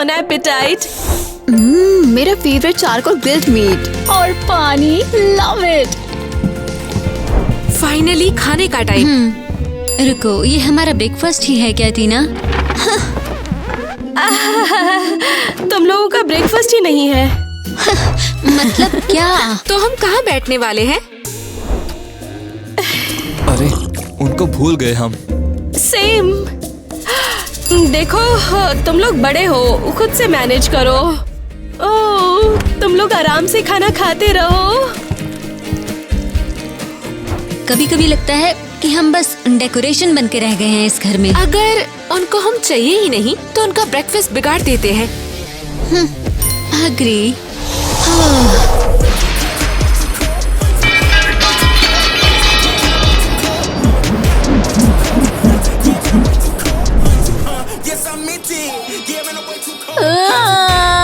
बॉन apatite. मेरा favourite charcoal grilled meat और पानी, लव इट। फाइनली खाने का टाइम। रुको, ये हमारा ब्रेकफास्ट ही है क्या टीना? तुम लोगों का ब्रेकफास्ट ही नहीं है। मतलब क्या? तो हम कहाँ बैठने वाले हैं? अरे उनको भूल गए हम। सेम। देखो तुम लोग बड़े हो, खुद से मैनेज करो। ओह, तुम लोग आराम से खाना खाते रहो। कभी कभी लगता है कि हम बस डेकोरेशन बन के रह गए हैं इस घर में। अगर उनको हम चाहिए ही नहीं तो उनका ब्रेकफास्ट बिगाड़ देते हैं। अग्री।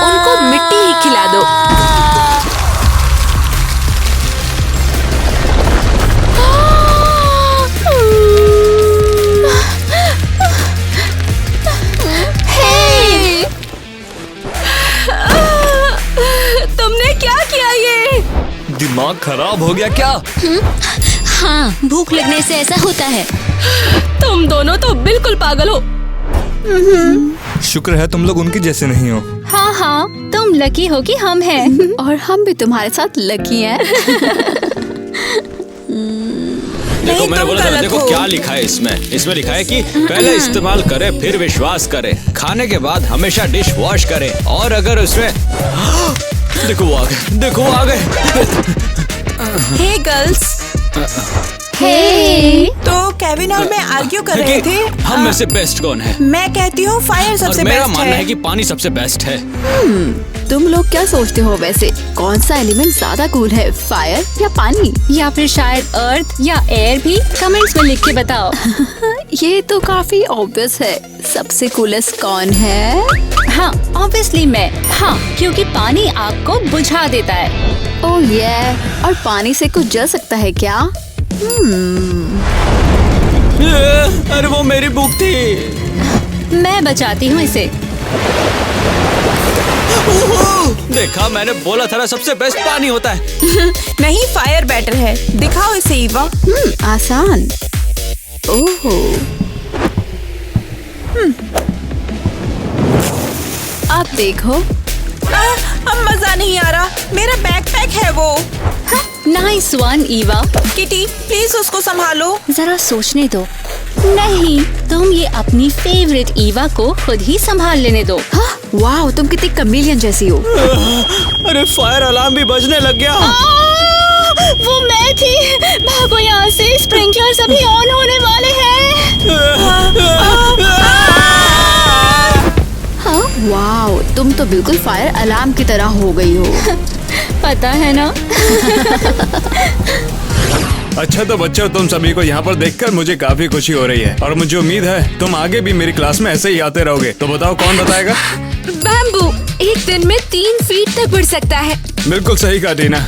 उनको मिट्टी ही खिला दो। तुमने क्या किया ये? दिमाग खराब हो गया क्या? हाँ, भूख लगने से ऐसा होता है। तुम दोनों तो बिल्कुल पागल हो। शुक्र है तुम लोग उनके जैसे नहीं हो। हाँ हाँ, तुम लकी हो कि हम हैं और हम भी तुम्हारे साथ लकी हैं। देखो मैंने बोला था, देखो क्या लिखा है इसमें लिखा है कि पहले इस्तेमाल करें फिर विश्वास करें, खाने के बाद हमेशा डिश वॉश करें, और अगर उसमें देखो वो आ गए। हे गर्ल्स। हे, तो केविन और मैं आर्ग्यू कर रहे थे। हम में से बेस्ट कौन है? मैं कहती हूँ फायर और सबसे मेरा बेस्ट मानना है है। कि पानी सबसे बेस्ट है। तुम लोग क्या सोचते हो वैसे? कौन सा एलिमेंट ज्यादा कूल है, फायर या पानी? या फिर शायद अर्थ या एयर भी? कमेंट्स में लिख के बताओ। ये तो काफी ऑब्वियस है। सबसे कूलेस्ट कौन है? हाँ, ऑब्वियसली मैं। हाँ, क्योंकि पानी आग को बुझा देता है। ओह ये, और पानी से कुछ जल सकता है क्या? अरे वो मेरी बुक थी। मैं बचाती हूँ इसे। देखा, मैंने बोला था ना सबसे बेस्ट पानी होता है। नहीं, फायर बेटर है। दिखाओ इसे ईवा। आसान। ओहो। आप देखो। अब मजा नहीं आ रहा। मेरा बैकपैक है वो। Nice one Eva. Kitty please उसको संभालो। जरा सोचने दो। नहीं, तुम ये अपनी फेवरेट ईवा को खुद ही संभाल लेने दो। वाह, तुम कितनी कमीलियन जैसी हो। अरे फायर अलार्म भी बजने लग गया। वो मैं थी। भागो यहाँ से, स्प्रिंकलर्स अभी ऑन होने वाले हैं। हाँ, वाह, तुम तो बिल्कुल फायर अलार्म की तरह हो गई हो। पता है ना। अच्छा तो बच्चों, तुम सभी को यहाँ पर देखकर मुझे काफी खुशी हो रही है और मुझे उम्मीद है तुम आगे भी मेरी क्लास में ऐसे ही आते रहोगे। तो बताओ कौन बताएगा? बैम्बू एक दिन में 3 फीट तक बढ़ सकता है। बिल्कुल सही कहा टीना।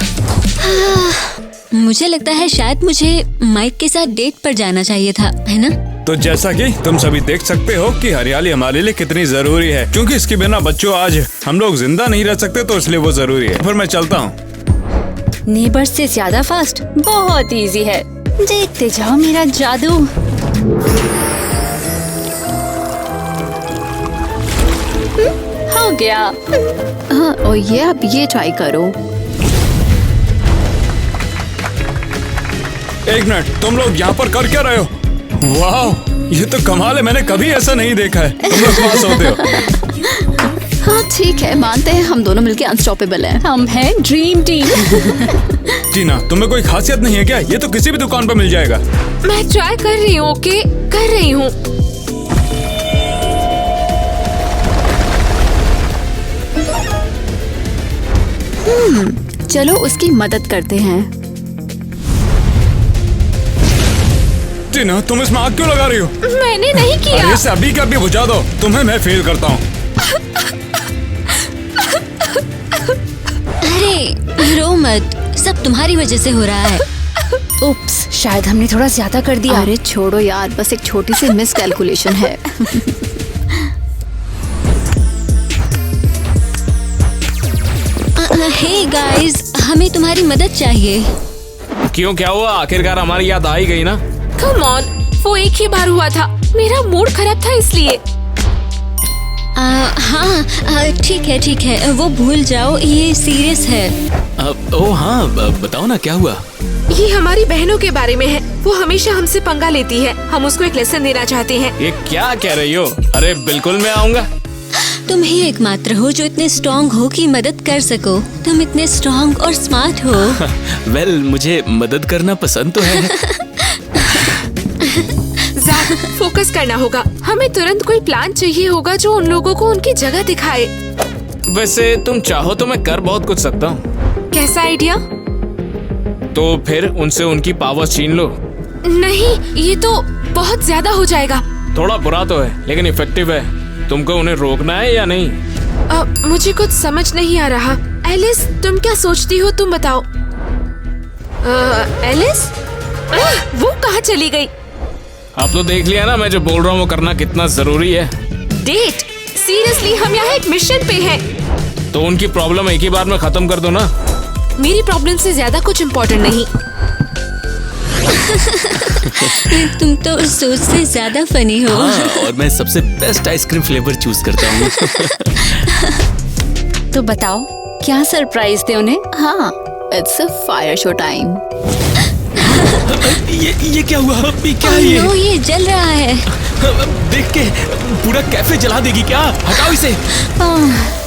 मुझे लगता है शायद मुझे माइक के साथ डेट पर जाना चाहिए था, है ना? तो जैसा कि तुम सभी देख सकते हो कि हरियाली हमारे लिए कितनी जरूरी है, क्योंकि इसके बिना बच्चों आज हम लोग जिंदा नहीं रह सकते, तो इसलिए वो जरूरी है। फिर मैं चलता हूँ। नेबर से ज्यादा फास्ट? बहुत इजी है। देखते जाओ मेरा जादू। हो गया। हाँ, और ये अब ये ट्राई करो। एक मिनट, तुम लोग यहाँ पर कर क्या रहे हो? वाह, ये तो कमाल है। मैंने कभी ऐसा नहीं देखा है। तुम लोग पास होते हो। हाँ ठीक है, मानते हैं हम दोनों मिलके अनस्टॉपेबल हैं। हम हैं ड्रीम टीम। टीना, तुम्हें कोई खासियत नहीं है क्या? ये तो किसी भी दुकान पर मिल जाएगा। मैं ट्राई कर रही हूँ। ओके, कर रही हूँ। चलो उसकी मदद करते हैं। टीना, तुम इसमें आग क्यों लगा रही हो? मैंने नहीं किया। अरे इसे अभी का अभी बुझा दो। तुम्हें मैं फेल करता हूँ। अरे रो मत, सब तुम्हारी वजह से हो रहा है। उप्स, शायद हमने थोड़ा ज्यादा कर दिया। अरे छोड़ो यार, बस एक छोटी सी मिस कैलकुलेशन है। हे गाइस, हमें तुम्हारी मदद चाहिए। क्यों, क्या हुआ? आखिरकार हमारी याद आ ही गई ना। कम ऑन, वो एक ही बार हुआ था, मेरा मूड खराब था इसलिए। हाँ ठीक है, वो भूल जाओ, ये सीरियस है। ओ हाँ, बताओ ना क्या हुआ। ये हमारी बहनों के बारे में है। वो हमेशा हमसे पंगा लेती है। हम उसको एक लेसन देना चाहते हैं। ये क्या कह रही हो? अरे बिल्कुल, मैं आऊँगा। तुम ही एकमात्र हो जो इतने स्ट्रॉन्ग हो कि मदद कर सको। तुम इतने स्ट्रॉन्ग और स्मार्ट हो। वेल, मुझे मदद करना पसंद तो है। ज़्यादा फोकस करना होगा। हमें तुरंत कोई प्लान चाहिए होगा जो उन लोगों को उनकी जगह दिखाए। वैसे तुम चाहो तो मैं कर बहुत कुछ सकता हूँ। कैसा आइडिया? तो फिर उनसे उनकी पावर्स छीन लो। नहीं, ये तो बहुत ज्यादा हो जाएगा। थोड़ा बुरा तो है लेकिन इफेक्टिव है। तुमको उन्हें रोकना है या नहीं? मुझे कुछ समझ नहीं आ रहा। एलिस, तुम क्या सोचती हो, तुम बताओ। एलिस, वो कहाँ चली गई? आप तो देख लिया ना, मैं जो बोल रहा हूँ वो करना कितना जरूरी है। डेट? सीरियसली, हम यहाँ एक मिशन पे हैं। तो उनकी प्रॉब्लम एक ही बार में खत्म कर दो ना। मेरी प्रॉब्लम से ज्यादा कुछ इम्पोर्टेंट नहीं। तुम तो सोच से ज्यादा फनी हो। हाँ, और मैं सबसे बेस्ट आइसक्रीम फ्लेवर चूज करता हूँ। तो बताओ क्या सरप्राइज दे उन्हें? हाँ, it's a fire show time. ये क्या हुआ? अभी क्या है ये? नो, ये जल रहा है। देख के पूरा कैफे जला देगी क्या? हटाओ इसे।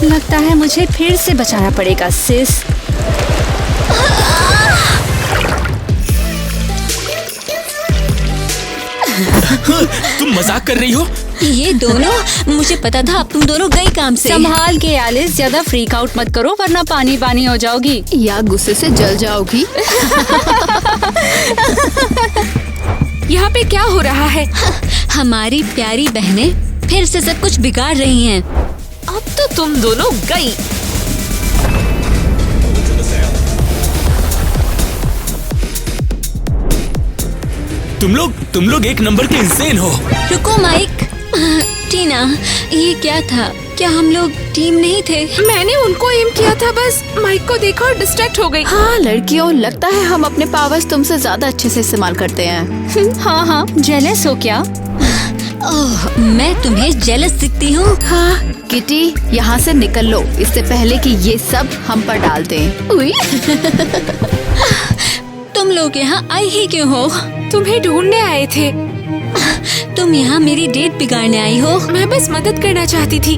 लगता है मुझे फिर से बचाना पड़ेगा सिस। तुम मजाक कर रही हो? ये दोनों, मुझे पता था अब तुम दोनों गई काम से। संभाल के एलिस, ज्यादा फ्रीक आउट मत करो वरना पानी पानी हो जाओगी या गुस्से से जल जाओगी। यहाँ पे क्या हो रहा है? हमारी प्यारी बहनें फिर से सब कुछ बिगाड़ रही हैं। अब तो तुम दोनों गई। तुम लोग एक नंबर के इंसेन हो। रुको माइक। टीना, ये क्या था? क्या हम लोग टीम नहीं थे? मैंने उनको एम किया था, बस माइक को देखा और डिस्ट्रैक्ट हो गई। हाँ लड़कियों, लगता है हम अपने पावर्स तुमसे ज्यादा अच्छे से इस्तेमाल करते हैं। हाँ, जेलस हो क्या? ओह, मैं तुम्हें जेलस दिखती हूँ। हाँ किटी, यहाँ से निकल लो इससे पहले कि ये सब हम पर डाल दें। उई। तुम लोग यहाँ आई ही क्यों हो? तुम्हें ढूंढने आए थे। तुम यहाँ मेरी डेट बिगाड़ने आई हो? मैं बस मदद करना चाहती थी।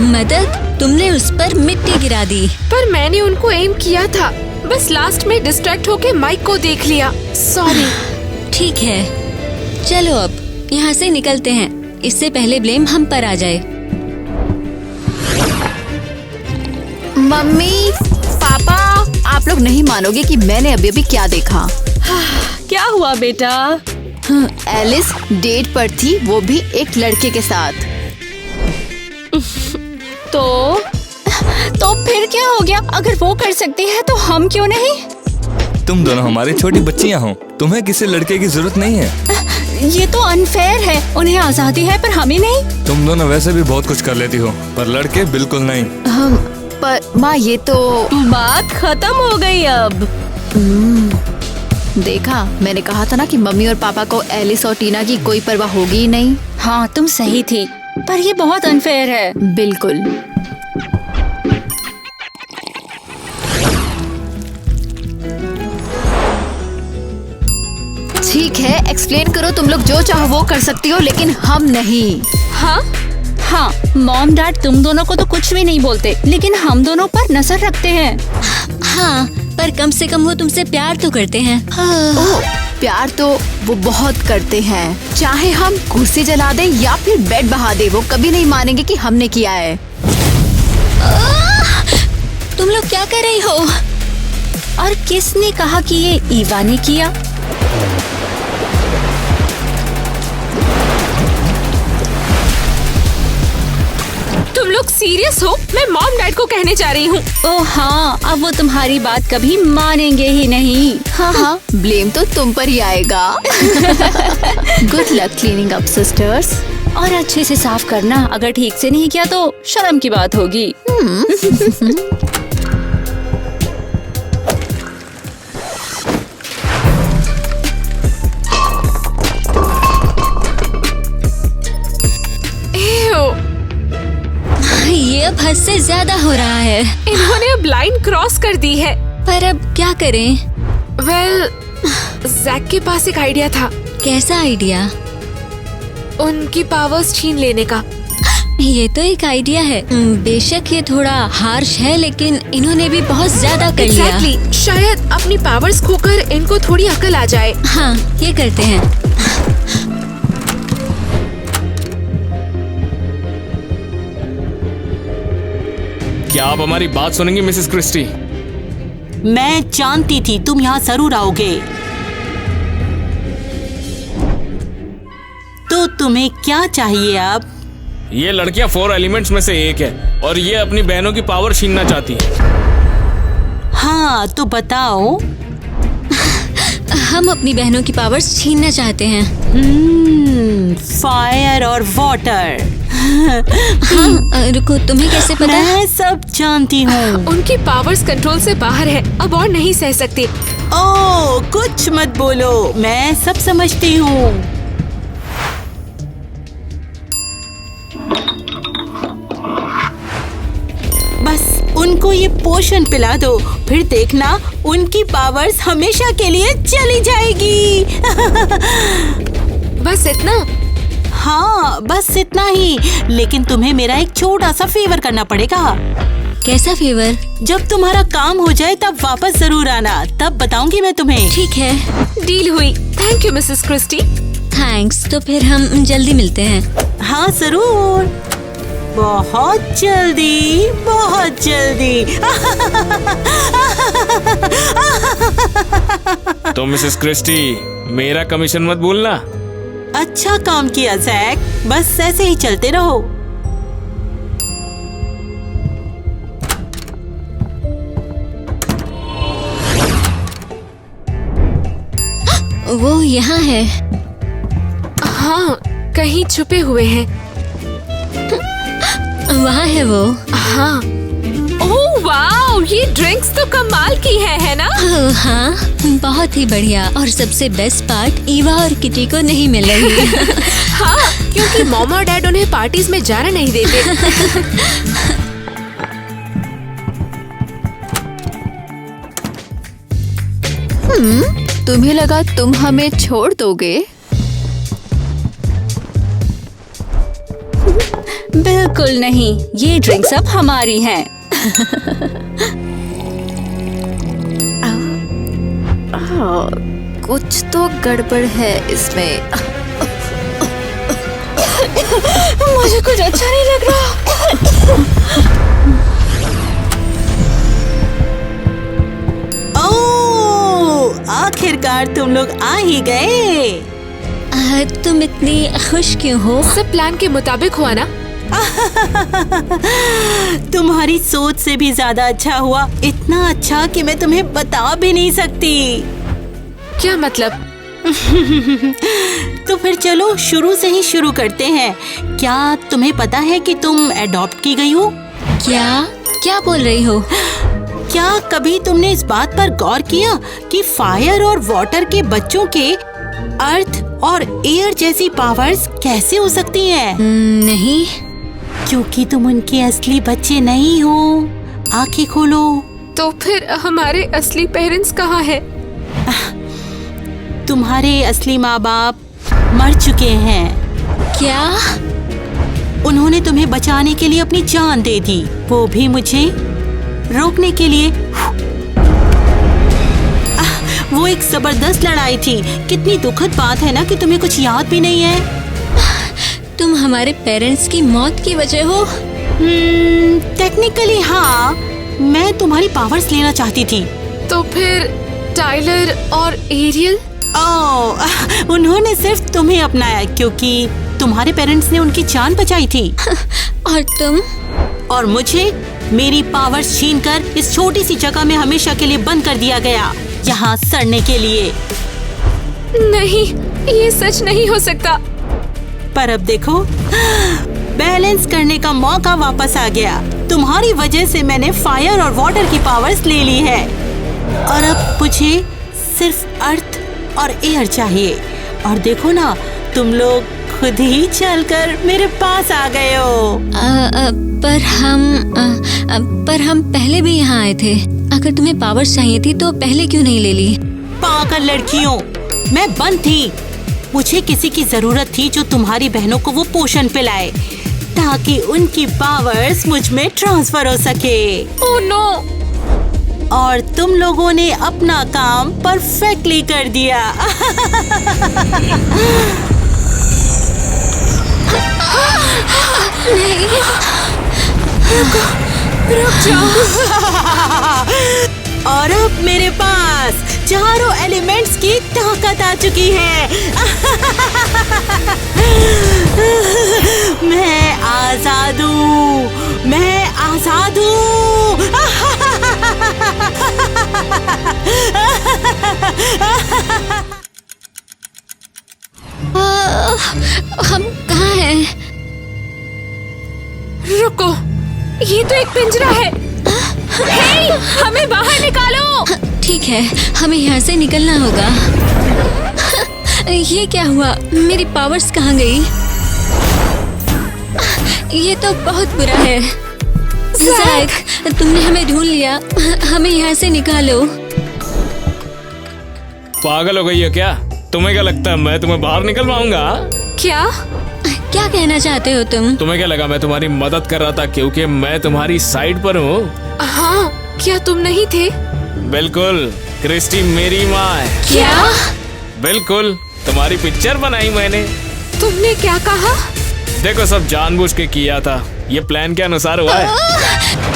मदद? तुमने उस पर मिट्टी गिरा दी। पर मैंने उनको एम किया था, बस लास्ट में डिस्ट्रैक्ट होके माइक को देख लिया। सॉरी। ठीक है, चलो अब यहाँ से निकलते हैं, इससे पहले ब्लेम हम पर आ जाए। मम्मी, पापा, आप लोग नहीं मानोगे कि मैंने अभी अभी क्या देखा। क्या हुआ बेटा? एलिस डेट पर थी, वो भी एक लड़के के साथ। तो फिर क्या हो गया? अगर वो कर सकती है तो हम क्यों नहीं? तुम दोनों हमारी छोटी बच्चियां हो, तुम्हें किसी लड़के की जरूरत नहीं है। ये तो अनफेयर है। उन्हें आजादी है पर हमें नहीं। तुम दोनों वैसे भी बहुत कुछ कर लेती हो, पर लड़के बिल्कुल नहीं। पर माँ, ये तो बात खत्म हो गई अब। देखा, मैंने कहा था ना कि मम्मी और पापा को एलिस और टीना की कोई परवाह होगी ही नहीं। हाँ, तुम सही थी, पर ये बहुत अनफेयर है। बिल्कुल। ठीक है, एक्सप्लेन करो। तुम लोग जो चाहो वो कर सकती हो, लेकिन हम नहीं। हाँ, मॉम डैड तुम दोनों को तो कुछ भी नहीं बोलते, लेकिन हम दोनों पर नजर रखते हैं। हाँ, पर कम से कम वो तुमसे प्यार तो करते हैं। ओह, प्यार तो वो बहुत करते हैं। चाहे हम कुर्सी जला दें या फिर बेड बहा दे, वो कभी नहीं मानेंगे कि हमने किया है। तुम लोग क्या कर रही हो? और किसने कहा कि ये ईवा ने किया? तुम लोग सीरियस हो? मैं मॉम डैड को कहने जा रही हूँ। ओह हाँ, अब वो तुम्हारी बात कभी मानेंगे ही नहीं। हाँ, ब्लेम तो तुम पर ही आएगा। Good luck cleaning up sisters. और अच्छे से साफ करना। अगर ठीक से नहीं किया तो शर्म की बात होगी। ये अब हद से ज्यादा हो रहा है। इन्होंने अब लाइन क्रॉस कर दी है। पर अब क्या करें? जैक के पास एक आइडिया था। कैसा आइडिया? उनकी पावर्स छीन लेने का। ये तो एक आइडिया है। बेशक ये थोड़ा हार्श है, लेकिन इन्होंने भी बहुत ज्यादा कर लिया। Exactly. शायद अपनी पावर्स खोकर इनको थोड़ी अकल आ जाए। हाँ, ये करते हैं। क्या आप हमारी बात सुनेंगी मिसेस क्रिस्टी? मैं जानती थी तुम यहाँ जरूर आओगे। तो तुम्हें क्या चाहिए अब? ये लड़कियां 4 एलिमेंट्स में से एक है और ये अपनी बहनों की पावर छीनना चाहती है। हाँ तो बताओ। हम अपनी बहनों की पावर्स छीनना चाहते हैं। फायर और वाटर। हाँ, रुको, तुम्हें कैसे पता? मैं सब जानती हूँ। उनकी पावर्स कंट्रोल से बाहर है, अब और नहीं सह सकती। ओह, कुछ मत बोलो, मैं सब समझती हूँ। बस उनको ये पोशन पिला दो, फिर देखना उनकी पावर्स हमेशा के लिए चली जाएगी। बस इतना? हाँ, बस इतना ही। लेकिन तुम्हें मेरा एक छोटा सा फेवर करना पड़ेगा। कैसा फेवर? जब तुम्हारा काम हो जाए तब वापस जरूर आना, तब बताऊंगी मैं तुम्हें। ठीक है, डील हुई। Thank you Mrs Christie. Thanks. तो फिर हम जल्दी मिलते हैं। हाँ जरूर, बहुत जल्दी, बहुत जल्दी। तो मिसेस क्रिस्टी, मेरा कमीशन मत भूलना। अच्छा काम किया जैक, बस ऐसे ही चलते रहो। वो यहाँ है। हाँ, कहीं छुपे हुए हैं। वहाँ है वो। हाँ। ओह वाओ, ये ड्रिंक्स तो कमाल की है ना? हाँ, बहुत ही बढ़िया। और सबसे बेस्ट पार्ट, ईवा और किटी को नहीं मिल रही। हाँ, क्योंकि मॉम और डैड उन्हें पार्टीज में जाना नहीं देते। तुम्हें लगा तुम हमें छोड़ दोगे? बिल्कुल नहीं, ये ड्रिंक्स अब हमारी हैं। कुछ तो गड़बड़ है इसमें। मुझे कुछ अच्छा नहीं लग रहा। ओह, आखिरकार तुम लोग आ ही गए। तुम इतनी खुश क्यों हो? सब प्लान के मुताबिक हुआ ना? तुम्हारी सोच से भी ज्यादा अच्छा हुआ, इतना अच्छा कि मैं तुम्हें बता भी नहीं सकती। क्या मतलब? तो फिर चलो शुरू से ही शुरू करते हैं। क्या तुम्हें पता है कि तुम अडॉप्ट की गई हो? क्या क्या बोल रही हो? क्या कभी तुमने इस बात पर गौर किया कि फायर और वाटर के बच्चों के अर्थ और एयर जैसी पावर्स कैसे हो सकती हैं? नहीं। क्योंकि तुम उनके असली बच्चे नहीं हो। आंखें खोलो। तो फिर हमारे असली पेरेंट्स कहाँ हैं? तुम्हारे असली माँ बाप मर चुके हैं। क्या? उन्होंने तुम्हें बचाने के लिए अपनी जान दे दी, वो भी मुझे रोकने के लिए। वो एक जबरदस्त लड़ाई थी। कितनी दुखद बात है ना कि तुम्हें कुछ याद भी नहीं है। तुम हमारे पेरेंट्स की मौत की वजह हो? टेक्निकली हाँ, मैं तुम्हारी पावर्स लेना चाहती थी। तो फिर टाइलर और एरियल? ओह, उन्होंने सिर्फ तुम्हें अपनाया क्योंकि तुम्हारे पेरेंट्स ने उनकी जान बचाई थी। और तुम? और मुझे मेरी पावर्स छीनकर इस छोटी सी जगह में हमेशा के लिए बंद कर दिया गया, यहाँ सड़ने के लिए। नहीं, ये सच नहीं हो सकता। पर अब देखो, बैलेंस करने का मौका वापस आ गया। तुम्हारी वजह से मैंने फायर और वाटर की पावर्स ले ली है और अब मुझे सिर्फ अर्थ और एयर चाहिए। और देखो ना, तुम लोग खुद ही चलकर मेरे पास आ गए हो। पर हम पहले भी यहाँ आए थे। अगर तुम्हें पावर्स चाहिए थी तो पहले क्यों नहीं ले ली? पागल लड़कियों, मैं बंद थी। मुझे किसी की जरूरत थी जो तुम्हारी बहनों को वो पोषण पिलाए ताकि उनकी पावर्स मुझ में ट्रांसफर हो सके। Oh no! और तुम लोगों ने अपना काम परफेक्टली कर दिया। रुक जाओ। और अब मेरे पास चारों एलिमेंट्स की ताकत आ चुकी है। मैं आजाद हूँ, मैं आजाद हूँ। हम कहाँ हैं? रुको, ये तो एक पिंजरा है। हे, हमें बाहर निकालो। ठीक है, हमें यहाँ से निकलना होगा। ये क्या हुआ? मेरी पावर्स कहाँ गई? ये तो बहुत बुरा है। जैक, तुमने हमें ढूंढ लिया। हमें यहाँ से निकालो। पागल हो गई हो क्या? तुम्हें क्या लगता है मैं तुम्हें बाहर निकलवाऊंगा? क्या कहना चाहते हो तुम? तुम्हें क्या लगा मैं तुम्हारी मदद कर रहा था क्योंकि मैं तुम्हारी साइड पर हूँ? हाँ, क्या तुम नहीं थे? बिल्कुल, क्रिस्टी मेरी माँ है। क्या? बिल्कुल, तुम्हारी पिक्चर बनाई मैंने। तुमने क्या कहा? देखो, सब जानबूझ के किया था। ये प्लान के अनुसार हुआ है।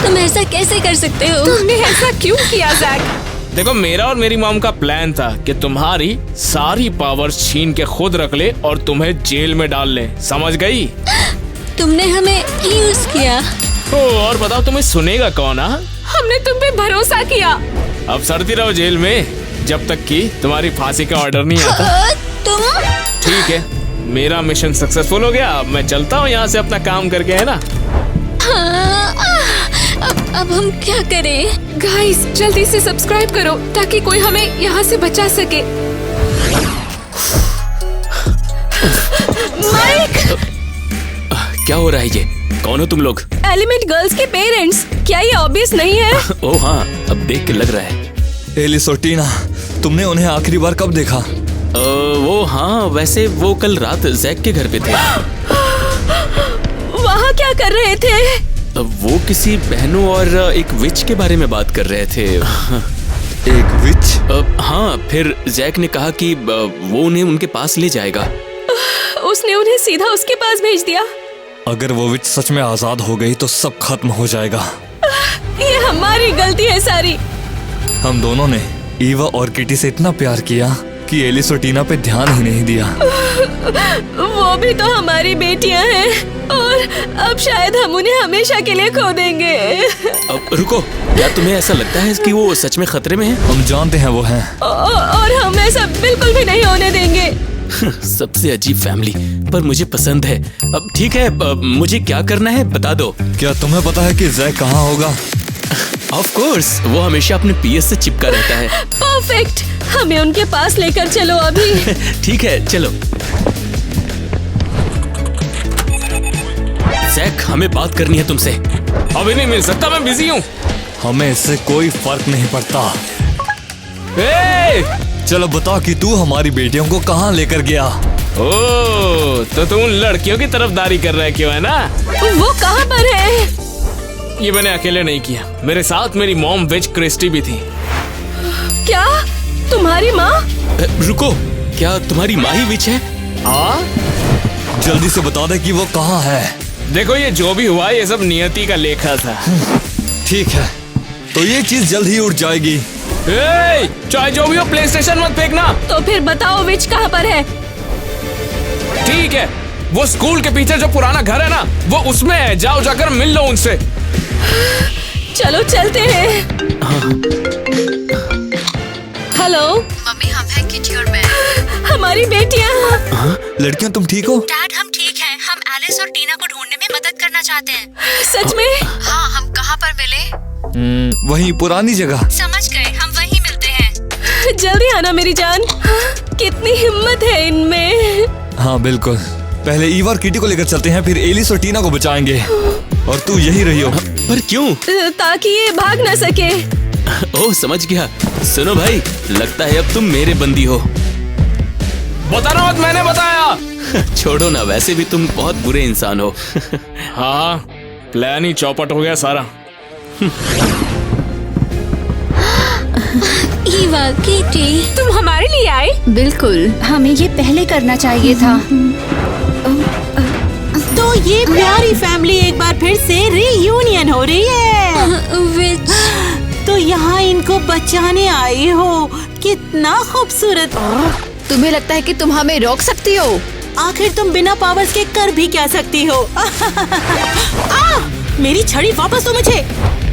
तुम ऐसा कैसे कर सकते हो? तुमने ऐसा क्यों किया जैक? देखो, मेरा और मेरी मॉम का प्लान था कि तुम्हारी सारी पावर्स छीन के खुद रख ले और तुम्हें जेल में डाल ले। समझ गई? तुमने हमें यूज किया। और बताओ, तुम्हें सुनेगा कौन? हमने तुम पे भरोसा किया। अब सड़ती रहो जेल में जब तक कि तुम्हारी फांसी का ऑर्डर नहीं आता। तुम? ठीक है, मेरा मिशन सक्सेसफुल हो गया। अब मैं चलता हूँ यहाँ से अपना काम करके, है ना? अब हम क्या करें? गाइस, जल्दी से सब्सक्राइब करो ताकि कोई हमें यहाँ से बचा सके। माइक! क्या हो रहा है ये? कौन हो तुम लोग? एलिमेंट गर्ल्स के पेरेंट्स। क्या ये ऑब्वियस नहीं है? ओह हाँ, अब देख के लग रहा है। एलिस और टीना, तुमने उन्हें आखिरी बार कब देखा? वो हाँ, वैसे वो कल रात जैक के घर पे थे। वहाँ क्या कर रहे थे? वो किसी बहनों और एक विच के बारे में बात कर रहे थे। एक विच? हाँ, फिर जैक ने कहा कि वो उन्हें उनके पास ले जाएगा। उसने उन्हें सीधा उसके पास भेज दिया। अगर वो विच सच में आजाद हो गई तो सब खत्म हो जाएगा। ये हमारी गलती है सारी। हम दोनों ने ईवा और किटी से इतना प्यार किया कि एलिस और टीना पे ध्यान ही नहीं दिया। वो भी तो हमारी बेटियां हैं और अब शायद हम उन्हें हमेशा के लिए खो देंगे। अब रुको, क्या तुम्हें ऐसा लगता है कि वो सच में खतरे में है? हम जानते हैं वो हैं। और हम ऐसा बिल्कुल भी नहीं होने देंगे। सबसे अजीब फैमिली, पर मुझे पसंद है। अब ठीक है, मुझे क्या करना है बता दो। क्या तुम्हें पता है कि जैक कहाँ होगा? ऑफ कोर्स, वो हमेशा अपने पीएस से चिपका रहता है। परफेक्ट, हमें उनके पास लेकर चलो अभी। ठीक है, चलो। जैक, हमें बात करनी है तुमसे। अभी नहीं मिल सकता, मैं बिजी हूँ। हमें इससे कोई फर्क नहीं पड़ता। चलो बता कि तू हमारी बेटियों को कहाँ लेकर गया? ओह, तो तुम लड़कियों की तरफदारी कर रहे क्यों, है ना? वो कहाँ पर है? ये मैंने अकेले नहीं किया, मेरे साथ मेरी मॉम विच क्रिस्टी भी थी। क्या? तुम्हारी माँ? रुको, क्या तुम्हारी माँ ही विच है? जल्दी से बता दे कि वो कहाँ है। देखो, ये जो भी हुआ ये सब नियति का लेखा था। ठीक है, तो ये चीज जल्द ही उड़ जाएगी। चाहे जो भी हो, प्ले स्टेशन मत फेंकना। तो फिर बताओ विच कहाँ पर है? ठीक है, वो स्कूल के पीछे जो पुराना घर है ना, वो उसमें है। जाओ, जाकर मिल लो उनसे। चलो चलते हैं। हेलो मम्मी, हम हैं किटी और मैं। हमारी बेटियाँ। लड़कियाँ, तुम ठीक हो? डैड, हम ठीक एलिस और टीना को ढूंढने में मदद करना चाहते हैं। सच में? हाँ, हम कहाँ पर मिले? वही पुरानी जगह। समझ गए, हम वहीं मिलते हैं। जल्दी आना मेरी जान। कितनी हिम्मत है इनमें। हाँ बिल्कुल, पहले ईवा और किटी को लेकर चलते हैं, फिर एलिस और टीना को बचाएंगे। और तू यही रहियो। पर क्यों? ताकि ये भाग ना सके। ओह समझ गया। सुनो भाई, लगता है अब तुम मेरे बंदी हो। बताना मत, मैंने बताया। छोड़ो ना, वैसे भी तुम बहुत बुरे इंसान हो। हाँ, प्लान ही चौपट हो गया सारा। ईवा, किटी, तुम हमारे लिए आए? बिल्कुल, हमें ये पहले करना चाहिए था। तो ये प्यारी फैमिली एक बार फिर से रीयूनियन हो रही है। विच तो यहाँ इनको बचाने आई हो, कितना खूबसूरत। तुम्हें लगता है कि तुम हमें रोक सकती हो? आखिर तुम बिना पावर्स के कर भी क्या सकती हो? मेरी छड़ी वापस दो मुझे।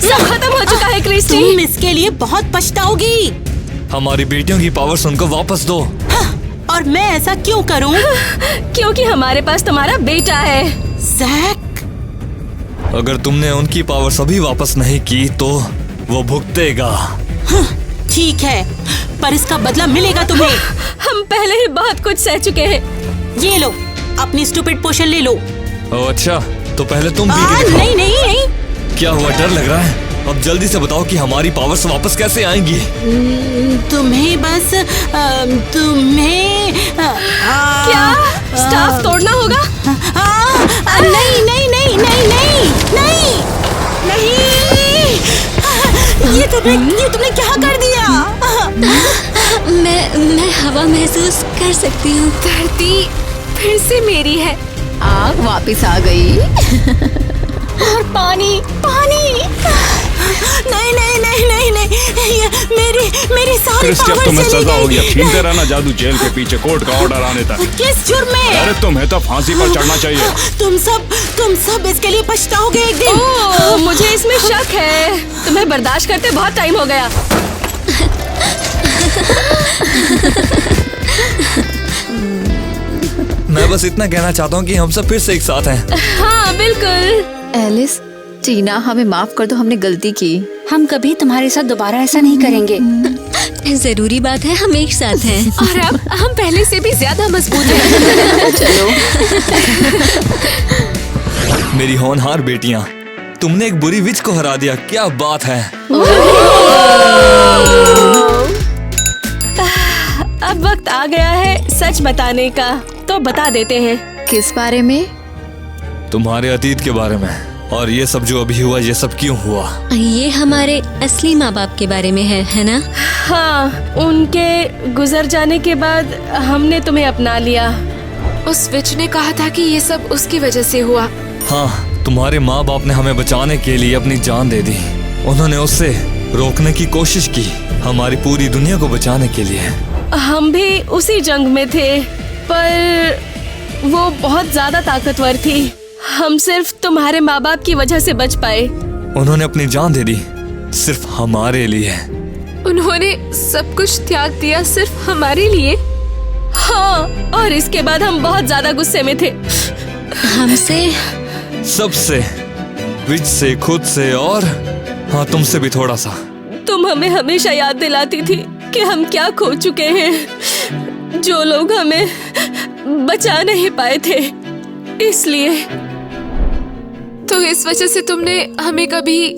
सब खत्म हो चुका है क्रिस्टी। तुम इसके लिए बहुत पछताओगी। हमारी बेटियों की पावर्स उनको वापस दो। और मैं ऐसा क्यों करूं? क्योंकि हमारे पास तुम्हारा बेटा है। जैक, अगर तुमने उनकी पावर्स अभी वापस नहीं की तो वो भुगतेगा। ठीक है, पर इसका बदला मिलेगा तुम्हें। हम पहले ही बहुत कुछ सह चुके हैं। ये लो, अपनी स्टूपिड पोशन ले लो। ओह अच्छा, तो पहले तुम पी के दिखाओ। नहीं नहीं नहीं। क्या हुआ, डर लग रहा है? अब जल्दी से बताओ कि हमारी पावर्स वापस कैसे आएंगी। तुम्हें बस तुम्हें क्या स्टाफ तोड़ना होगा? नहीं नहीं नहीं नहीं नहीं नहीं नहीं। ये तुमने क्या कर दिया? मैं हवा महसूस कर सकती हूँ। धरती फिर से मेरी है। आग वापस आ गई। और पानी पानी। नहीं नहीं नहीं नहीं नहीं, ये मेरी सारी क्रिस्टी, अब पावर तुम्हें चली सजा हो गई। गया। छीनते रहना जादू जेल के पीछे कोर्ट का ऑर्डर आने तक। किस जुर्म में? अरे तुम्हें तो फांसी पर चढ़ना चाहिए। तुम सब इसके लिए पछताओगे एक दिन। ओह, मुझे इसमें शक है। तुम्हें बर्दाश्त करते बहुत टाइम हो गया। मैं बस इतना कहना चाहता हूँ कि हम सब फिर से एक साथ हैं। हाँ बिल्कुल। एलिस, टीना, हमें माफ कर दो, हमने गलती की। हम कभी तुम्हारे साथ दोबारा ऐसा नहीं करेंगे। जरूरी बात है, हम एक साथ हैं। और अब हम पहले से भी ज्यादा मजबूत हैं। मेरी होनहार बेटियाँ, तुमने एक बुरी विच को हरा दिया। क्या बात है। अब वक्त आ गया है सच बताने का, तो बता देते हैं। किस बारे में? तुम्हारे अतीत के बारे में, और ये सब जो अभी हुआ, ये सब क्यों हुआ। ये हमारे असली माँ बाप के बारे में है ना? हाँ, उनके गुजर जाने के बाद हमने तुम्हें अपना लिया। उस विच ने कहा था कि ये सब उसकी वजह से हुआ। हाँ, तुम्हारे माँ बाप ने हमें बचाने के लिए अपनी जान दे दी। उन्होंने उससे रोकने की कोशिश की, हमारी पूरी दुनिया को बचाने के लिए। हम भी उसी जंग में थे, पर वो बहुत ज्यादा ताकतवर थी। हम सिर्फ तुम्हारे माँ बाप की वजह से बच पाए। उन्होंने अपनी जान दे दी सिर्फ हमारे लिए। उन्होंने सब कुछ त्याग दिया सिर्फ हमारे लिए। हाँ, और इसके बाद हम बहुत ज्यादा गुस्से में थे। हमसे, सबसे, विच से, खुद से, और हाँ, तुमसे भी थोड़ा सा। तुम हमें हमेशा याद दिलाती थी कि हम क्या खो चुके हैं, जो लोग हमें बचा नहीं पाए थे। इसलिए तो इस वजह से तुमने हमें कभी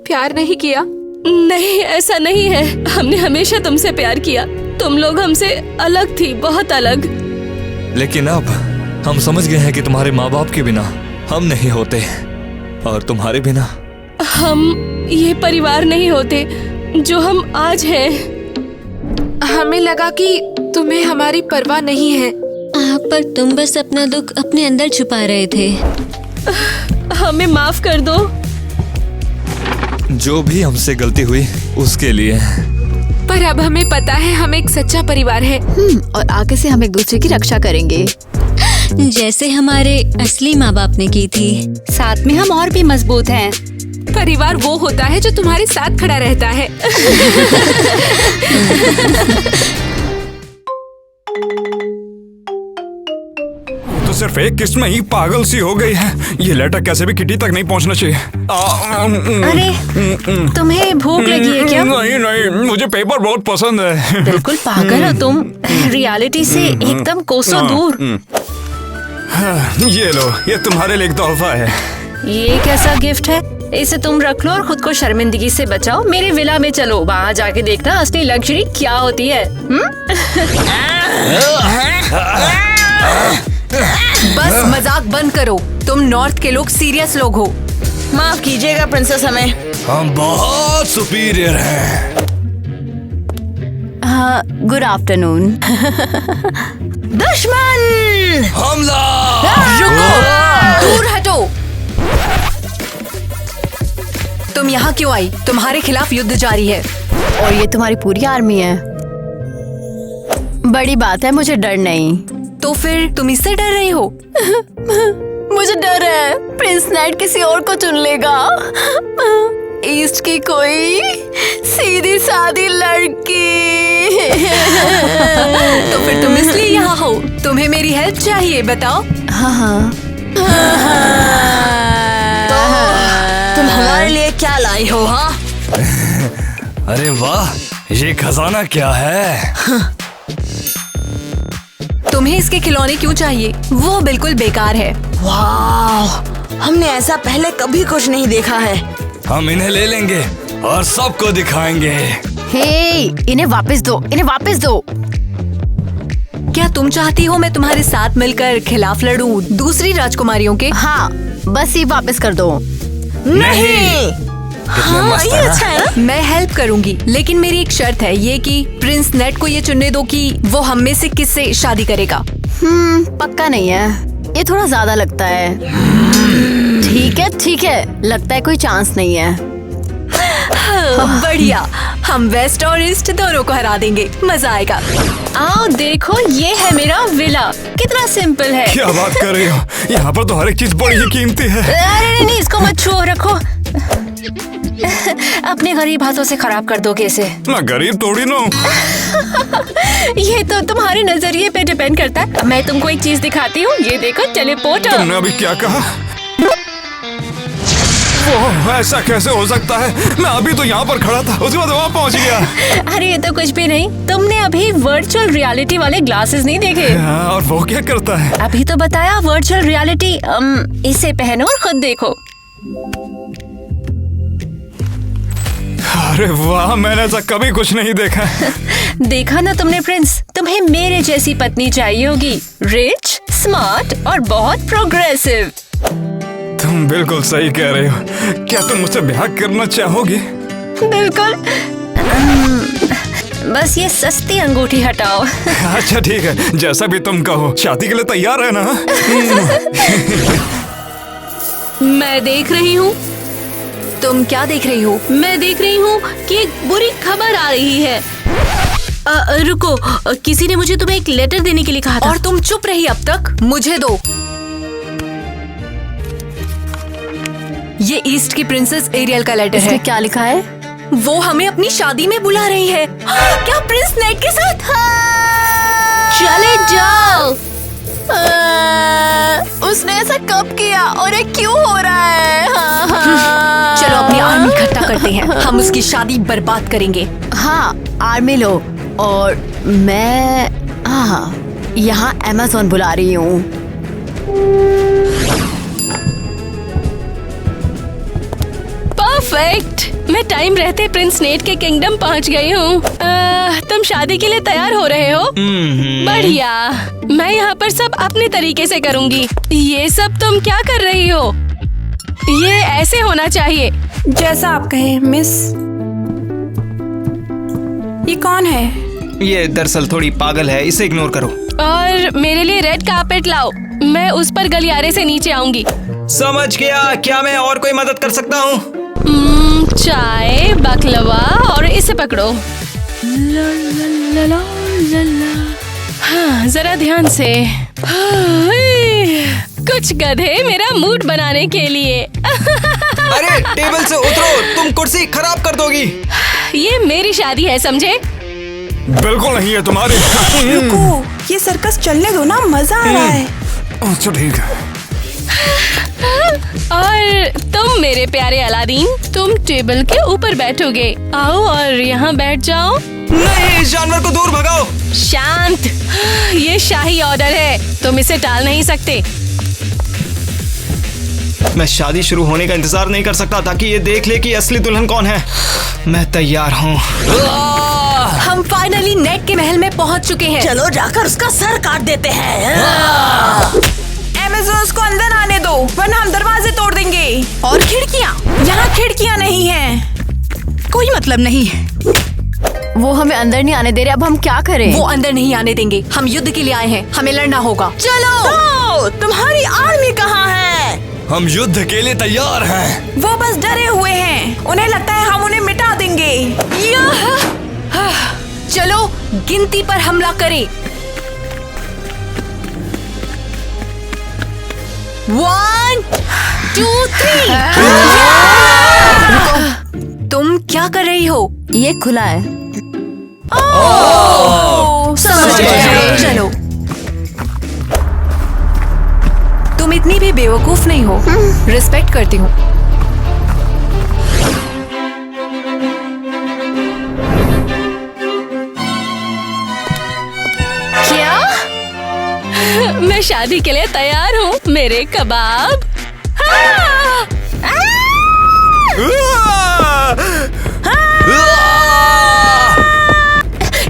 प्यार नहीं किया? नहीं, ऐसा नहीं है। हमने हमेशा तुमसे प्यार किया। तुम लोग हमसे अलग थी, बहुत अलग। लेकिन अब हम समझ गए हैं कि तुम्हारे माँ बाप के बिना हम नहीं होते, और तुम्हारे बिना हम ये परिवार नहीं होते जो हम आज हैं। हमें लगा कि तुम्हें हमारी परवाह नहीं है। पर तुम बस अपना दुख अपने अंदर छुपा रहे थे। हमें माफ कर दो। जो भी हमसे गलती हुई उसके लिए। पर अब हमें पता है हम एक सच्चा परिवार है। और आगे से हम एक दूसरे की रक्षा करेंगे, जैसे हमारे असली माँ बाप ने की थी। साथ में हम और भी मजबूत हैं। परिवार वो होता है जो तुम्हारे साथ खड़ा रहता है। तो सिर्फ एक किस्त में ही पागल सी हो गई है। ये लेटर कैसे भी किटी तक नहीं पहुंचना चाहिए। अरे तुम्हें भूख लगी है क्या? नहीं नहीं, मुझे पेपर बहुत पसंद है। बिल्कुल पागल हो तुम, रियलिटी से एकदम कोसों दूर। ये लो, ये तुम्हारे लिए एक तोहफा है। ये कैसा गिफ्ट है? इसे तुम रख लो और खुद को शर्मिंदगी से बचाओ। मेरे विला में चलो, वहाँ जाके देखना असली लग्जरी क्या होती है। बस मजाक बंद करो, तुम नॉर्थ के लोग सीरियस लोग हो। माफ कीजिएगा प्रिंसेस, हमें हम बहुत सुपीरियर हैं। Good afternoon. दुश्मन हमला! रुको, दूर हटो। तुम यहाँ क्यों आई? तुम्हारे खिलाफ युद्ध जारी है और ये तुम्हारी पूरी आर्मी है। बड़ी बात है, मुझे डर नहीं। तो फिर तुम इससे डर रही हो? मुझे डर है प्रिंस नेट किसी और को चुन लेगा। ईस्ट की कोई सीधी सादी लड़की। तो फिर तुम इसलिए यहाँ हो? तुम्हें मेरी हेल्प चाहिए, बताओ। हाँ। तुम हमारे लिए क्या लाई हो? हाँ, अरे वाह, ये खजाना क्या है? तुम्हें इसके खिलौने क्यों चाहिए? वो बिल्कुल बेकार है। वाह, हमने ऐसा पहले कभी कुछ नहीं देखा है। हम इन्हें ले लेंगे और सबको दिखाएंगे। हे, इन्हें वापस दो, इन्हें वापस दो। क्या तुम चाहती हो मैं तुम्हारे साथ मिलकर खिलाफ लड़ूं दूसरी राजकुमारियों के? हाँ, बस ये वापस कर दो। नहीं। हाँ, ये अच्छा है ना? मैं हेल्प करूंगी, लेकिन मेरी एक शर्त है, ये कि प्रिंस नेट को ये चुनने दो कि वो हम में से किससे शादी करेगा। पक्का नहीं है, ये थोड़ा ज्यादा लगता है। ठीक है, लगता है कोई चांस नहीं है। बढ़िया, हम वेस्ट और ईस्ट दोनों को हरा देंगे, मजा आएगा। आओ देखो, ये है मेरा विला, कितना सिंपल है। क्या बात कर रही हो? यहाँ पर तो हर एक चीज बड़ी ही कीमती है। अरे नहीं, इसको मत छुओ, रखो। अपने गरीब हाथों से खराब कर दोगे इसे। मैं गरीब थोड़ी ना हूँ। ये तो तुम्हारे नजरिए पे डिपेंड करता है। मैं तुमको एक चीज दिखाती हूँ, ये देखो टेलीपोर्टर। तुमने अभी क्या कहा? वो ऐसा कैसे हो सकता है? मैं अभी तो यहाँ पर खड़ा था, उसके बाद वहाँ पहुँच गया। अरे ये तो कुछ भी नहीं, तुमने अभी वर्चुअल रियलिटी वाले ग्लासेस नहीं देखे? और वो क्या करता है? अभी तो बताया, वर्चुअल रियलिटी। इसे पहनो और खुद देखो। अरे वाह, मैंने ऐसा कभी कुछ नहीं देखा। देखा ना तुमने प्रिंस, तुम्हें मेरे जैसी पत्नी चाहिए होगी, रिच, स्मार्ट और बहुत प्रोग्रेसिव। तुम बिल्कुल सही कह रहे हो। क्या तुम मुझसे ब्याह करना चाहोगी? बिल्कुल। बस ये सस्ती अंगूठी हटाओ। अच्छा ठीक है, जैसा भी तुम कहो। शादी के लिए तैयार है ना? मैं देख रही हूँ। तुम क्या देख रही हो? मैं देख रही हूँ कि एक बुरी खबर आ रही है। रुको, किसी ने मुझे तुम्हें एक लेटर देने के लिए कहा था। और तुम चुप रही अब तक? मुझे दो। ये ईस्ट की प्रिंसेस एरियल का लेटर है। क्या लिखा है? वो हमें अपनी शादी में बुला रही है। क्या प्रिंस नेट के साथ? चले जाओ। उसने ऐसा कब किया और ये क्यों हो रहा है? चलो अपनी आर्मी इकट्ठा करते हैं, हम उसकी शादी बर्बाद करेंगे। हाँ, आर्मी लो। और मैं यहाँ अमेज़न बुला रही हूँ। परफेक्ट, मैं टाइम रहते प्रिंस नेट के किंगडम पहुंच गई हूँ। तुम शादी के लिए तैयार हो रहे हो? बढ़िया, मैं यहाँ पर सब अपने तरीके से करूँगी। ये सब तुम क्या कर रही हो? ये ऐसे होना चाहिए। जैसा आप कहें मिस। ये कौन है? ये दरअसल थोड़ी पागल है, इसे इग्नोर करो। और मेरे लिए रेड कार्पेट लाओ, मैं उस पर गलियारे से नीचे आऊंगी। समझ गया। क्या मैं और कोई मदद कर सकता हूँ? चाय, बकलवा और इसे पकड़ो। हाँ, जरा ध्यान से। कुछ गधे मेरा मूड बनाने के लिए। अरे टेबल से उतरो, तुम कुर्सी खराब कर दोगी। ये मेरी शादी है, समझे? बिल्कुल नहीं है तुम्हारी। रुको, ये सर्कस चलने दो ना, मजा आ रहा है। अच्छा ठीक है। और तुम मेरे प्यारे अलादीन, तुम टेबल के ऊपर बैठोगे। आओ और यहाँ बैठ जाओ। नहीं, इस जानवर को दूर भगाओ। शांत, ये शाही ऑर्डर है, तुम इसे टाल नहीं सकते। मैं शादी शुरू होने का इंतजार नहीं कर सकता ताकि ये देख ले कि असली दुल्हन कौन है। मैं तैयार हूँ। हम फाइनली नेट के महल में पहुंच चुके हैं। चलो जाकर उसका सर काट देते हैं। अमेज़न्स को अंदर आने दो, वरना हम दरवाजे तोड़ देंगे। और खिड़कियाँ? यहाँ खिड़कियाँ नहीं हैं। कोई मतलब नहीं है। वो हमें अंदर नहीं आने दे रहे, अब हम क्या करें? वो अंदर नहीं आने देंगे। हम युद्ध के लिए आए हैं, हमें लड़ना होगा। चलो। तो, तुम्हारी आर्मी कहाँ है? हम युद्ध के लिए तैयार हैं। वो बस डरे हुए हैं, उन्हें लगता है हम उन्हें मिटा देंगे। चलो गिनती पर हमला करें। 1, 2, 3। तुम क्या कर रही हो? ये खुला है। समझ गए। चलो, तुम इतनी भी बेवकूफ नहीं हो। रिस्पेक्ट करती हूँ। क्या? मैं शादी के लिए तैयार हूँ, मेरे कबाब।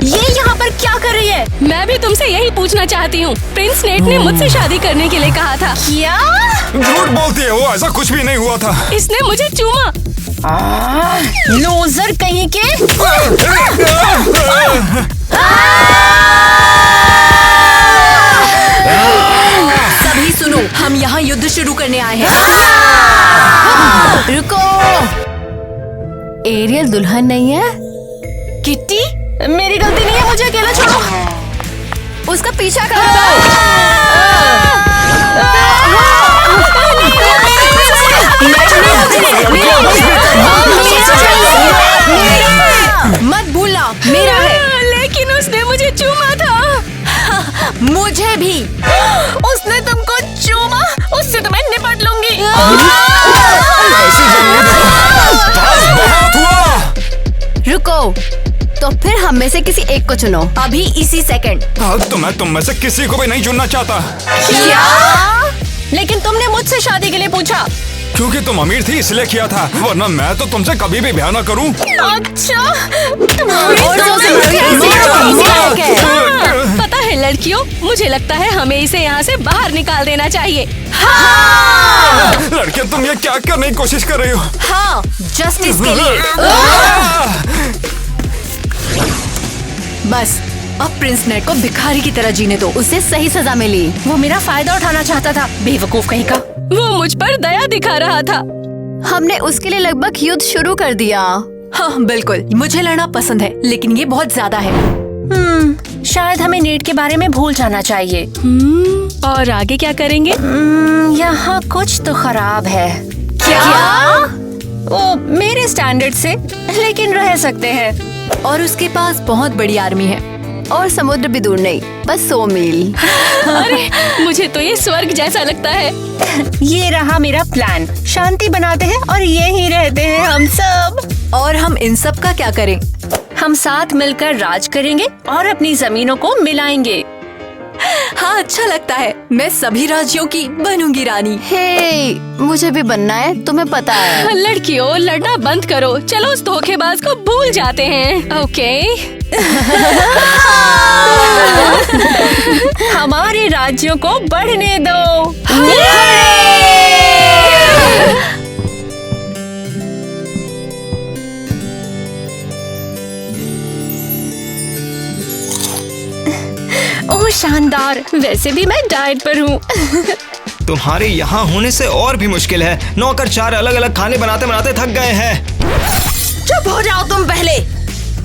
ये यहाँ पर क्या कर रही है? मैं भी तुमसे यही पूछना चाहती हूँ। प्रिंस नेट ने मुझसे शादी करने के लिए कहा था। क्या? झूठ बोलती है वो, ऐसा कुछ भी नहीं हुआ था। इसने मुझे चूमा। लूजर कहीं के। सभी सुनो, हम यहाँ युद्ध शुरू करने आए हैं। रुको, एरियल दुल्हन नहीं है? किट्टी, मेरी गलती नहीं है, मुझे अकेला छोड़ो। उसका पीछा मत भूलना, मेरा है। लेकिन उसने मुझे चूमा था। मुझे भी। उसने तुमको चूमा, उससे तो मैं निपट लूंगी। रुको, तो फिर हम में से किसी एक को चुनो, अभी इसी सेकंड। तो मैं तुम में से किसी को भी नहीं चुनना चाहता। क्या? लेकिन तुमने मुझसे शादी के लिए पूछा। क्योंकि तुम अमीर थी इसलिए किया था, वरना मैं तो तुमसे कभी भी ब्याह न करूं। अच्छा, पता है लड़कियों, मुझे लगता है हमें इसे यहाँ से बाहर निकाल देना चाहिए। लड़के, तुम ये क्या करने की कोशिश कर रही हो? हाँ, जस्टिस के लिए। बस अब प्रिंस नेट को भिखारी की तरह जीने दो, उसे सही सजा मिली। वो मेरा फायदा उठाना चाहता था, बेवकूफ कहीं का। वो मुझ पर दया दिखा रहा था। हमने उसके लिए लगभग युद्ध शुरू कर दिया। हाँ बिल्कुल, मुझे लड़ना पसंद है, लेकिन ये बहुत ज्यादा है। शायद हमें नेट के बारे में भूल जाना चाहिए। और आगे क्या करेंगे? यहाँ कुछ तो खराब है। क्या? वो मेरे स्टैंडर्ड से, लेकिन रह सकते हैं। और उसके पास बहुत बड़ी आर्मी है, और समुद्र भी दूर नहीं, बस 100 मील। अरे मुझे तो ये स्वर्ग जैसा लगता है। ये रहा मेरा प्लान, शांति बनाते हैं और यहीं रहते हैं हम सब। और हम इन सब का क्या करें? हम साथ मिलकर राज करेंगे और अपनी जमीनों को मिलाएंगे। हाँ, अच्छा लगता है। मैं सभी राज्यों की बनूंगी रानी। हे, मुझे भी बनना है, तुम्हें पता है। लड़कियों, लड़ना बंद करो, चलो उस धोखेबाज को भूल जाते हैं। ओके। हमारे राज्यों को बढ़ने दो। ओह शानदार, वैसे भी मैं डाइट पर हूँ। तुम्हारे यहाँ होने से और भी मुश्किल है। नौकर 4 अलग अलग खाने बनाते बनाते थक गए हैं। चुप हो जाओ तुम पहले,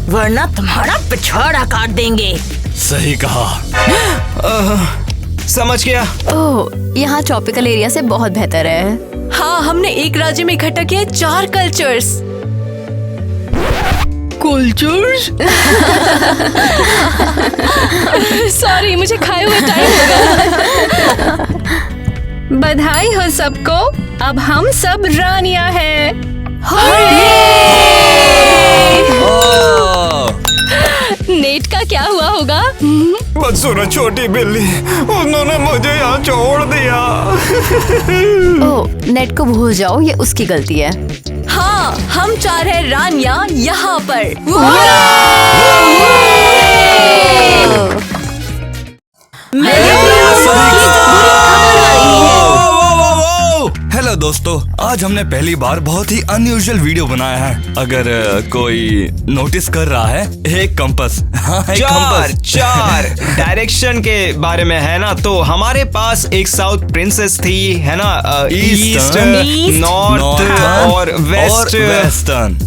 वरना तुम्हारा पिछवाड़ा काट देंगे। सही कहा। समझ गया। ओह, यहाँ ट्रॉपिकल एरिया से बहुत बेहतर है। हाँ, हमने एक राज्य में इकट्ठा किया 4 कल्चर्स। सॉरी, मुझे खाए हुए टाइम हो गया। सबको, अब हम सब रानियां हैं। नेट का क्या हुआ होगा? बस सुनो छोटी बिल्ली, उन्होंने मुझे यहाँ छोड़ दिया। ओह, नेट को भूल जाओ, ये उसकी गलती है। हाँ, हम 4 हैं रानियां यहाँ पर। हेलो दोस्तों, आज हमने पहली बार बहुत ही अनयूजुअल वीडियो बनाया है। अगर कोई नोटिस कर रहा है, एक कंपास। हाँ, एक कंपास। 4 डायरेक्शन के बारे में है ना। तो हमारे पास एक साउथ प्रिंसेस थी, है ना, ईस्ट, नॉर्थ और वेस्टर्न।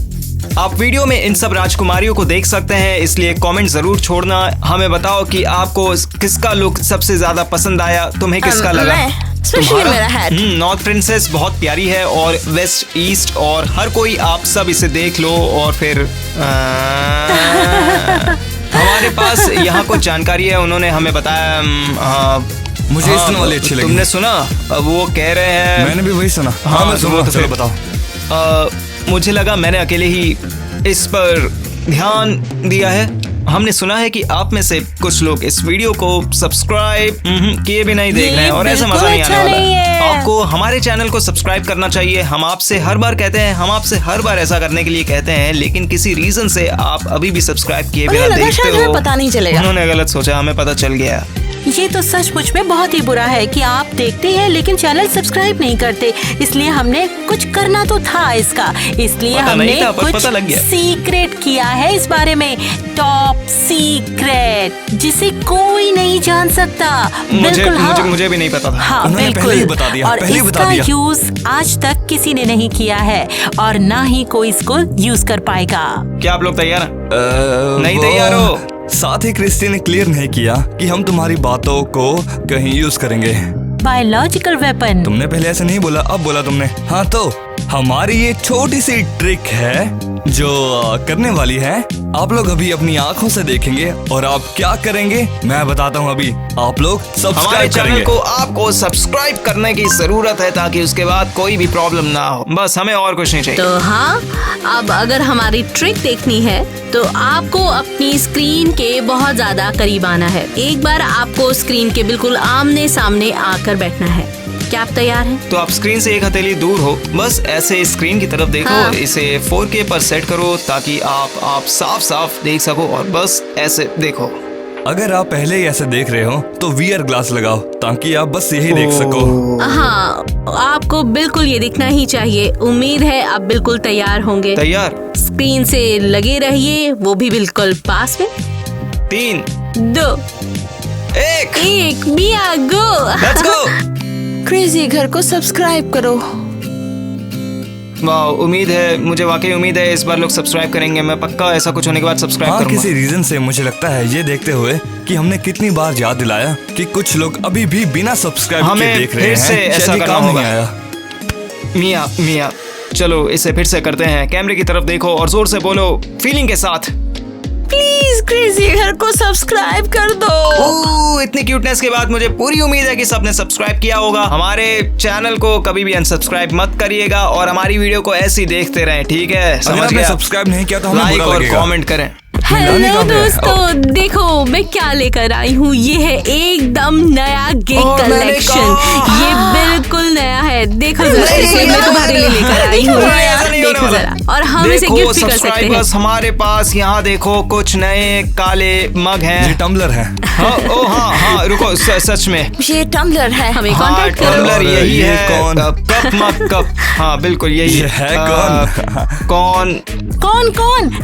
आप वीडियो में इन सब राजकुमारियों को देख सकते हैं, इसलिए कमेंट जरूर छोड़ना। हमें बताओ कि आपको किसका लुक सबसे ज्यादा पसंद आया, तुम्हें किसका लगा? मेरा हैट। नॉर्थ प्रिंसेस बहुत प्यारी है, और वेस्ट, ईस्ट और हर कोई, आप सब इसे देख लो। और फिर हमारे पास यहाँ कुछ जानकारी है, उन्होंने हमें बताया। मुझे इस वाली अच्छी लगी। तुमने सुना? अब वो कह रहे हैं। मैंने भी वही सुना। हाँ, मैं सुना। तो चलो बताओ। मुझे लगा मैंने अकेले ही इस पर ध्यान दिया है। हमने सुना है कि आप में से कुछ लोग इस वीडियो को सब्सक्राइब किए भी नहीं देख रहे हैं, और ऐसा मजा नहीं आने वाला। आपको हमारे चैनल को सब्सक्राइब करना चाहिए। हम आपसे हर बार कहते हैं, हम आपसे हर बार ऐसा करने के लिए कहते हैं, लेकिन किसी रीजन से आप अभी भी सब्सक्राइब किए बिना देखते हो। पता नहीं चलेगा। उन्होंने गलत सोचा, हमें पता चल गया। ये तो सचमुच में बहुत ही बुरा है कि आप देखते हैं लेकिन चैनल सब्सक्राइब नहीं करते। इसलिए हमने कुछ करना तो था इसका, इसलिए हमने कुछ सीक्रेट किया है इस बारे में। टॉप सीक्रेट, जिसे कोई नहीं जान सकता। बिल्कुल। हाँ, मुझे भी नहीं पता था। हाँ, बिल्कुल। पहले ही बता दिया, और इसका यूज आज तक किसी ने नहीं किया है, और ना ही कोई इसको यूज कर पाएगा। क्या आप लोग तैयार हैं? नहीं तैयार हो? साथ ही क्रिस्टी ने क्लियर नहीं किया कि हम तुम्हारी बातों को कहीं यूज करेंगे। Biological weapon. तुमने पहले ऐसे नहीं बोला, अब बोला तुमने। हाँ, तो हमारी ये छोटी सी ट्रिक है जो करने वाली है। आप लोग अभी अपनी आंखों से देखेंगे, और आप क्या करेंगे मैं बताता हूँ। अभी आप लोग सब्सक्राइब चैनल को आपको सब्सक्राइब करने की जरूरत है, ताकि उसके बाद कोई भी प्रॉब्लम ना हो। बस हमें और कुछ नहीं चाहिए। तो हाँ, अब अगर हमारी ट्रिक देखनी है तो आपको अपनी स्क्रीन के बहुत ज्यादा करीब आना है। एक बार आपको स्क्रीन के बिल्कुल आमने सामने आकर बैठना है। क्या आप तैयार हैं? तो आप स्क्रीन से एक हथेली दूर हो, बस ऐसे स्क्रीन की तरफ देखो। हाँ। इसे 4K पर सेट करो, ताकि आप साफ साफ देख सको, और बस ऐसे देखो। अगर आप पहले ही ऐसे देख रहे हो तो VR ग्लास लगाओ, ताकि आप बस यही देख सको। हाँ, आपको बिल्कुल ये दिखना ही चाहिए। उम्मीद है आप बिल्कुल तैयार होंगे। तैयार? स्क्रीन से लगे रहिए, वो भी बिल्कुल पास में। 3, 2, 1, मिया गो। Let's go. क्रेजी घर को सब्सक्राइब करो। वाह, उम्मीद है, मुझे वाकई उम्मीद है इस बार लोग सब्सक्राइब करेंगे। मैं पक्का ऐसा कुछ होने के बाद सब्सक्राइब करूंगा। किसी रीजन से मुझे लगता है, ये देखते हुए कि हमने कितनी बार याद दिलाया कि कुछ लोग अभी भी बिना सब्सक्राइब के देख रहे हैं। फिर से ऐसा करना काम होगा। नहीं आया। मिया, चलो इसे फिर से करते हैं। कैमरे की तरफ देखो और जोर से बोलो, फीलिंग के साथ। प्लीज क्रेजी घर को सब्सक्राइब कर दो। इतनी क्यूटनेस के बाद मुझे पूरी उम्मीद है कि सबने सब्सक्राइब किया होगा। हमारे चैनल को कभी भी अनसब्सक्राइब मत करिएगा, और हमारी वीडियो को ऐसे ही देखते रहें, ठीक है? समझ गए? सब्सक्राइब नहीं किया तो हमें लाइक बुरा और लगेगा। कमेंट करें। हेलो दोस्तों, देखो मैं क्या लेकर आई हूँ। ये है एकदम नया गिग कलेक्शन। ये बिल्कुल नया है। देखो जरा, इसलिए मैं तुम्हारे लिए लेकर आई हूँ। देखो जरा, और हम इसे गिफ्ट भी कर सकते हैं। हमारे पास यहाँ देखो कुछ नए काले मग हैं। ये टम्बलर है। हाँ, रुको, सच में ये टम्बलर है। हमें कांटेक्ट करो। टम्बलर यही है। कौन? कप मग कप। हाँ, बिल्कुल यही है। कौन?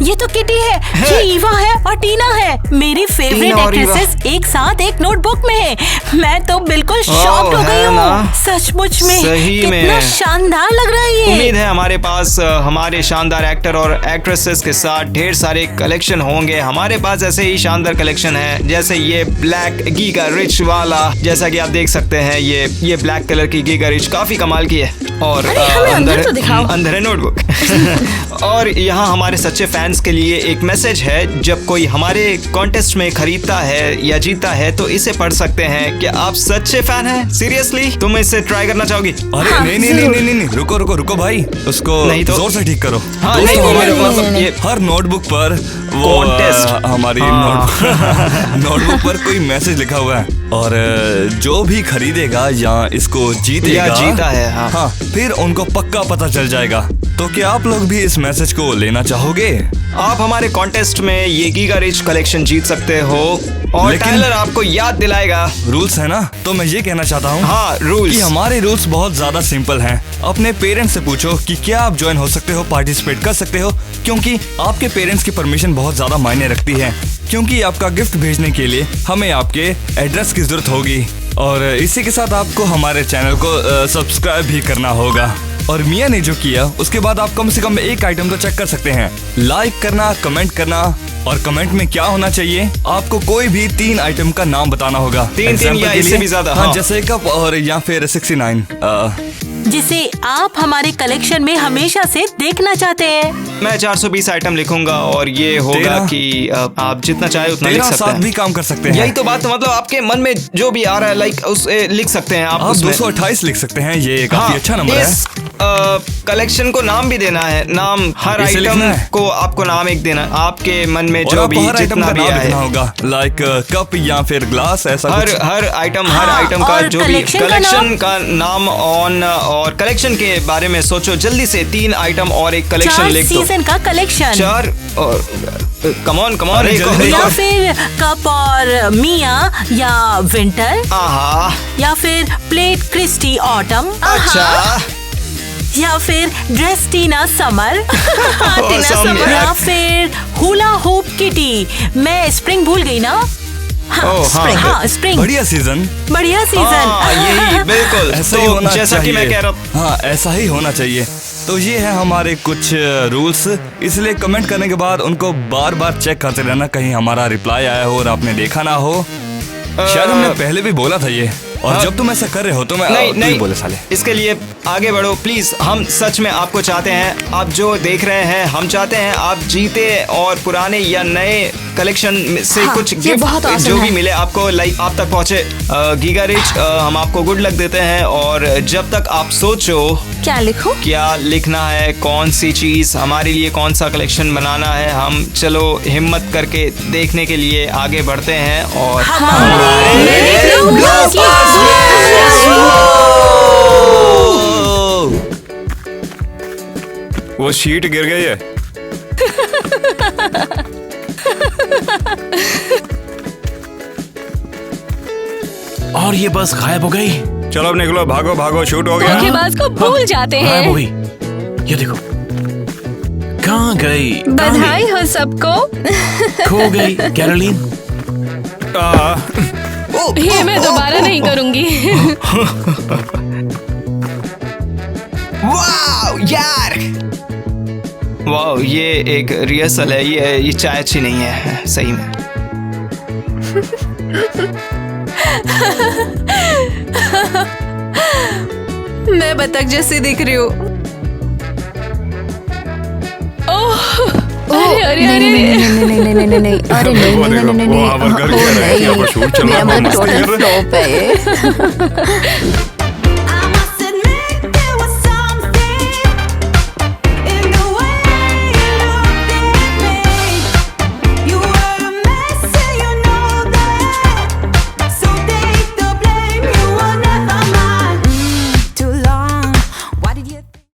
ये तो किटी है। ये ईवा है और टीना है। मेरी फेवरेट एक्ट्रेसेस एक साथ एक नोटबुक में है। मैं तो बिल्कुल शॉक्ड हो गई हूँ। सचमुच में कितना शानदार लग रहा है ये। उम्मीद है हमारे पास हमारे शानदार एक्टर और एक्ट्रेसेस के साथ ढेर सारे कलेक्शन होंगे। हमारे पास ऐसे ही शानदार कलेक्शन है, जैसे ये ब्लैक गीगा रिच वाला। जैसा कि आप देख सकते हैं, ये ब्लैक कलर की गीगा रिच काफी कमाल की है। और हमें अंदर तो दिखाओ। अंदर है नोटबुक। और यहाँ हमारे सच्चे फैंस के लिए एक मैसेज है, जब कोई हमारे कॉन्टेस्ट में खरीदता है या जीता है तो इसे पढ़ सकते हैं। क्या आप सच्चे फैन हैं? सीरियसली तुम इसे ट्राई करना चाहोगी? अरे नहीं, रुको भाई, उसको नहीं तो जोर से ठीक करो। हाँ, दोस्तों, नहीं, हमारे नहीं, पास नहीं, नहीं। हर नोटबुक पर वो Contest। हमारी नोटबुक पर कोई मैसेज लिखा हुआ है, और जो भी खरीदेगा या इसको जीतेगा या जीता है, हाँ। फिर उनको पक्का पता चल जाएगा। तो क्या आप लोग भी इस मैसेज को लेना चाहोगे? आप हमारे कॉन्टेस्ट में ये गीगा रिच कलेक्शन जीत सकते हो, और टाइलर आपको याद दिलाएगा। रूल्स है ना, तो मैं ये कहना चाहता हूँ हाँ, रूल्स कि हमारे रूल्स बहुत ज्यादा सिंपल हैं। अपने पेरेंट्स से पूछो कि क्या आप ज्वाइन हो सकते हो, पार्टिसिपेट कर सकते हो, क्योंकि आपके पेरेंट्स की परमिशन बहुत ज्यादा मायने रखती है। क्योंकि आपका गिफ्ट भेजने के लिए हमें आपके एड्रेस की जरूरत होगी, और इसी के साथ आपको हमारे चैनल को सब्सक्राइब भी करना होगा। और मिया ने जो किया उसके बाद आप कम से कम एक आइटम तो चेक कर सकते हैं, लाइक करना, कमेंट करना, और कमेंट में क्या होना चाहिए, आपको कोई भी 3 आइटम का नाम बताना होगा। तीन या इससे भी ज्यादा। हाँ, जैसे कप और या फिर 69 जिसे आप हमारे कलेक्शन में हमेशा से देखना चाहते हैं। मैं 420 आइटम लिखूंगा, और ये होगा कि आप जितना चाहे उतना लिख सकते हैं। भी काम कर सकते हैं। यही तो बात, मतलब आपके मन में जो भी आ रहा है, लाइक उस लिख सकते हैं आप 228 लिख सकते हैं। ये काफी अच्छा नंबर है। कलेक्शन को नाम भी देना है, नाम हर आइटम को आपको नाम एक देना है, आपके मन में जो भी जितना भी आए होगा, लाइक कप या फिर ग्लास, ऐसा हर आइटम का जो भी कलेक्शन का नाम ऑन, और कलेक्शन के बारे में सोचो जल्दी से। 3 आइटम और एक कलेक्शन लिख दो। सीजन का कलेक्शन 4 और कमॉन या फिर कप और मिया या विंटर, या फिर प्लेट क्रिस्टी ऑटम, अच्छा, या फिर ड्रेस टीना समर, समर, या फिर हुला होप किटी। मैं स्प्रिंग भूल गई ना। स्प्रिंग। बढ़िया सीजन। यही बिल्कुल ऐसा ही होना जैसा कि मैं कह रहा हूँ। हाँ, ऐसा ही होना चाहिए। तो ये है हमारे कुछ रूल्स, इसलिए कमेंट करने के बाद उनको बार बार चेक करते रहना, कहीं हमारा रिप्लाई आया हो और आपने देखा ना हो। शायद हमने पहले भी बोला था ये, और जब तुम ऐसा कर रहे हो तो मैं नहीं बोले साले। इसके लिए आगे बढ़ो प्लीज। हम सच में आपको चाहते हैं, आप जो देख रहे हैं, हम चाहते हैं आप जीते, और पुराने या नए कलेक्शन से कुछ गिफ्ट जो भी मिले आपको, लाइक आप तक पहुंचे। गीगा रिच, हम आपको गुड लक देते हैं। और जब तक आप सोचो क्या लिखो, क्या लिखना है, कौन सी चीज हमारे लिए, कौन सा कलेक्शन बनाना है, हम चलो हिम्मत करके देखने के लिए आगे बढ़ते हैं। और वो शीट गिर गई है। और ये बस गायब हो गई। चलो अब निकलो, भागो भागो, शूट हो गया। धोखेबाज को भूल जाते हैं। गायब हो गई। ये देखो कहाँ गई। बधाई हो सबको। खो गई कैरोलिन। ये मैं दोबारा नहीं करूंगी। वाओ यार, वाओ, ये एक रिहर्सल है। ये चाय अच्छी नहीं है सही में। मैं बतख जैसी दिख रही हूँ। अरे अरे अरे नहीं, अरे नहीं, मेरा टोटल फ्लॉप है ये।